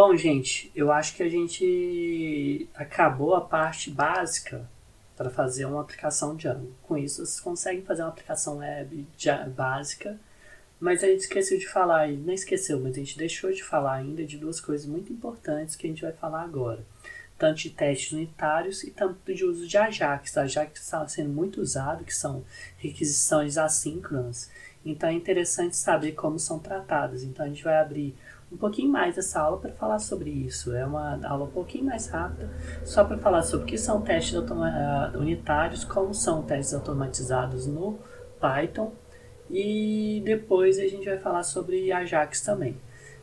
Bom, gente, eu acho que a gente acabou a parte básica para fazer uma aplicação Django. Com isso, vocês conseguem fazer uma aplicação web básica, mas a gente esqueceu de falar, não esqueceu, mas a gente deixou de falar ainda de duas coisas muito importantes que a gente vai falar agora. Tanto de testes unitários e tanto de uso de Ajax. Ajax está sendo muito usado, que são requisições assíncronas. Então é interessante saber como são tratadas. Então a gente vai abrir um pouquinho mais essa aula para falar sobre isso. É uma aula um pouquinho mais rápida, só para falar sobre o que são testes unitários, como são testes automatizados no Python, e depois a gente vai falar sobre Ajax também.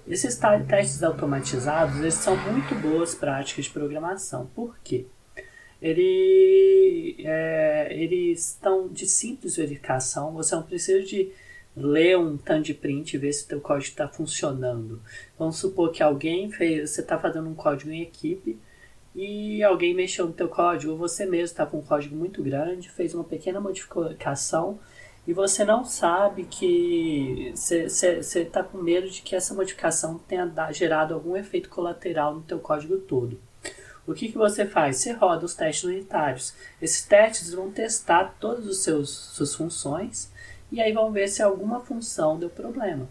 Esses testes automatizados, eles são muito boas práticas de programação. Por quê? Eles estão de simples verificação, você não precisa de ler um tanto de print e ver se o teu código está funcionando. Vamos supor que você está fazendo um código em equipe e alguém mexeu no teu código, ou você mesmo está com um código muito grande, fez uma pequena modificação e você não sabe que você está com medo de que essa modificação tenha gerado algum efeito colateral no teu código todo. O que você faz? Você roda os testes unitários. Esses testes vão testar todas as suas funções e aí vão ver se alguma função deu problema.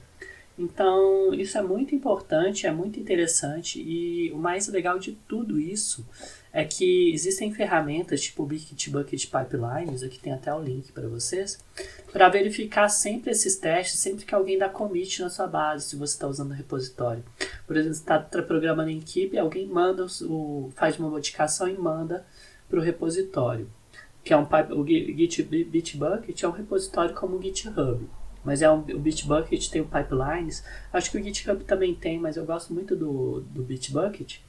Então, isso é muito importante, é muito interessante, e o mais legal de tudo isso é que existem ferramentas tipo o Bitbucket Pipelines, aqui tem até o link para vocês, para verificar sempre esses testes, sempre que alguém dá commit na sua base, se você está usando o repositório. Por exemplo, você está programando em equipe, alguém faz uma modificação e manda para o repositório, que é o Bitbucket é um repositório como o GitHub. Mas o Bitbucket tem o Pipelines. Acho que o GitHub também tem, mas eu gosto muito do Bitbucket.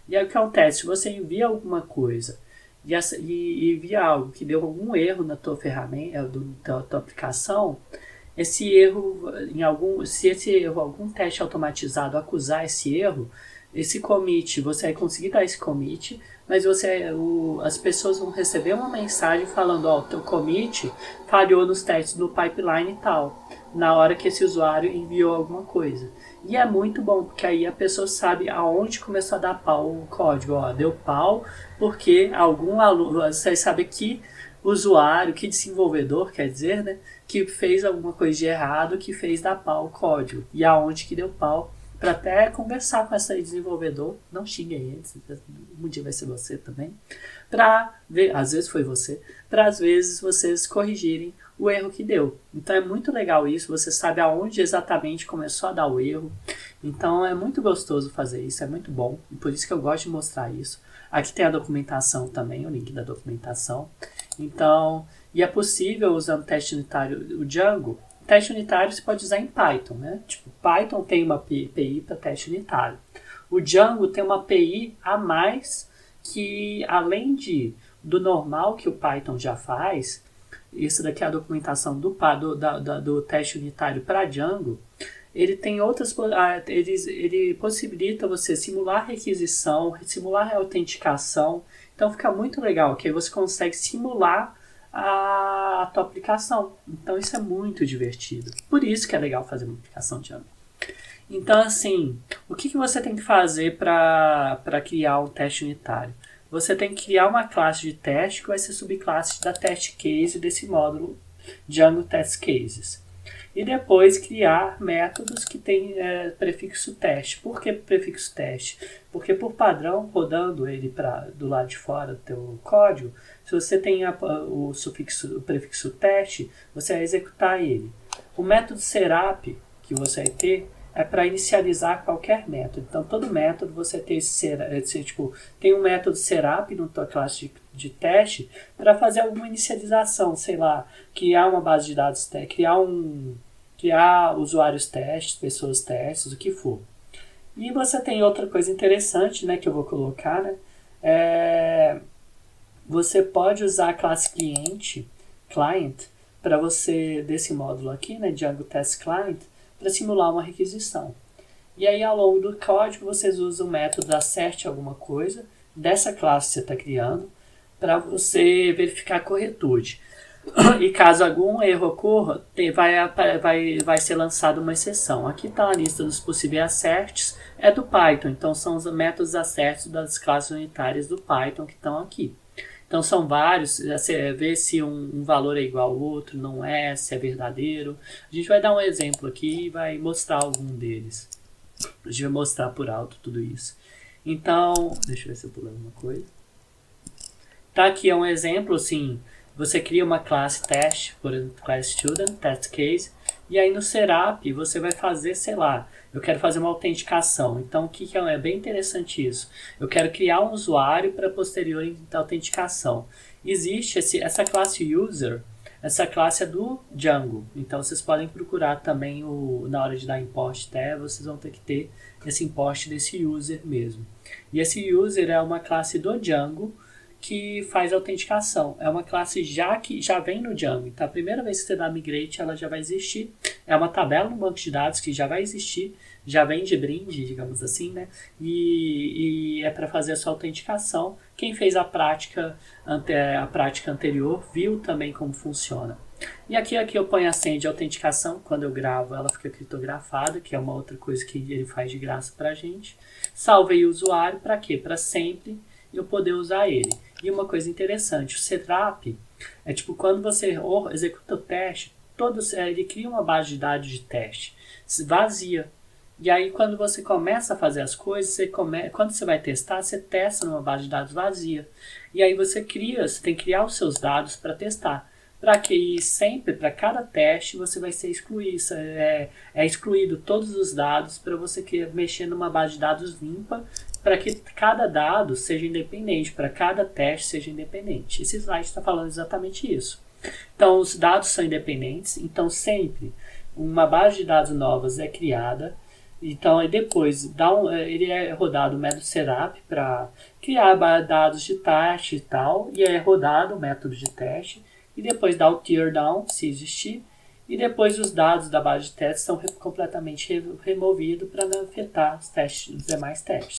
E aí o que acontece? Se você envia alguma coisa e envia algo que deu algum erro na tua ferramenta, tua aplicação, esse erro, se esse erro, algum teste automatizado acusar esse erro, esse commit, você vai conseguir dar esse commit, mas as pessoas vão receber uma mensagem falando, o teu commit falhou nos testes do pipeline e tal, na hora que esse usuário enviou alguma coisa. E é muito bom, porque aí a pessoa sabe aonde começou a dar pau o código. Deu pau porque algum aluno, você sabe que usuário, que desenvolvedor, quer dizer, né, que fez alguma coisa de errado, que fez dar pau o código. E aonde que deu pau, para até conversar com esse desenvolvedor, não xingue eles, um dia vai ser você também, para ver, às vezes foi você, para às vezes vocês corrigirem o erro que deu. Então é muito legal isso, você sabe aonde exatamente começou a dar o erro, então é muito gostoso fazer isso, é muito bom, e por isso que eu gosto de mostrar isso. Aqui tem a documentação também, o link da documentação. Então, e é possível usando teste unitário, o Django. Teste unitário você pode usar em Python, né? Tipo, Python tem uma API para teste unitário. O Django tem uma API a mais que, além do normal que o Python já faz, isso daqui é a documentação do teste unitário para Django, ele tem outras, ele possibilita você simular requisição, simular autenticação, então fica muito legal, que aí você consegue simular a tua aplicação. Então isso é muito divertido. Por isso que é legal fazer uma aplicação Django. Então, assim, o que você tem que fazer para criar um teste unitário? Você tem que criar uma classe de teste que vai ser subclasse da test case desse módulo Django Test Cases. E depois criar métodos que tem prefixo teste. Por que prefixo teste? Porque por padrão, rodando ele do lado de fora do teu código, se você tem o prefixo teste, você vai executar ele. O método serap que você vai ter é para inicializar qualquer método. Então, todo método você tem tem um método serap na tua classe de teste para fazer alguma inicialização, sei lá, criar uma base de dados, criar usuários testes, pessoas testes, o que for. E você tem outra coisa interessante, né, que eu vou colocar, né? Você pode usar a classe client, para você, desse módulo aqui, né, Django Test Client, para simular uma requisição. E aí, ao longo do código, vocês usam o método acerte alguma coisa dessa classe que você está criando para você verificar a corretude. E caso algum erro ocorra, vai ser lançada uma exceção. Aqui está a lista dos possíveis asserts, é do Python, então são os métodos asserts das classes unitárias do Python que estão aqui. Então são vários, ver se um valor é igual ao outro, não é, se é verdadeiro. A gente vai dar um exemplo aqui e vai mostrar algum deles. A gente vai mostrar por alto tudo isso. Então, deixa eu ver se eu pulo alguma coisa. Tá aqui é um exemplo, assim, você cria uma classe teste, por exemplo, class student, test case, e aí no Serap você vai fazer, sei lá, eu quero fazer uma autenticação. Então, o que é bem interessante isso? Eu quero criar um usuário para posterior autenticação. Existe essa classe user, essa classe é do Django. Então, vocês podem procurar também na hora de dar import até, vocês vão ter que ter esse import desse user mesmo. E esse user é uma classe do Django que faz autenticação. É uma classe que já vem no Django. Então, a primeira vez que você dá migrate, ela já vai existir. É uma tabela no banco de dados que já vai existir, já vem de brinde, digamos assim, né? E é para fazer a sua autenticação. Quem fez a prática anterior viu também como funciona. E aqui eu ponho a senha de autenticação. Quando eu gravo, ela fica criptografada, que é uma outra coisa que ele faz de graça pra gente. Salvei o usuário, para quê? Para sempre eu poder usar ele. E uma coisa interessante, o Serap é tipo quando você executa o teste, ele cria uma base de dados de teste vazia. E aí quando você começa a fazer as coisas, quando você vai testar, você testa numa base de dados vazia. E aí você tem que criar os seus dados para testar. Para que sempre, para cada teste, você vai ser excluído. É excluído todos os dados para você mexer numa base de dados limpa, para que cada dado seja independente, para cada teste seja independente. Esse slide está falando exatamente isso. Então, os dados são independentes, então sempre uma base de dados novas é criada, então depois ele é rodado o método Serap para criar dados de teste e tal, e é rodado o método de teste, e depois dá o teardown, se existir, e depois os dados da base de testes são completamente removidos para não afetar os demais testes.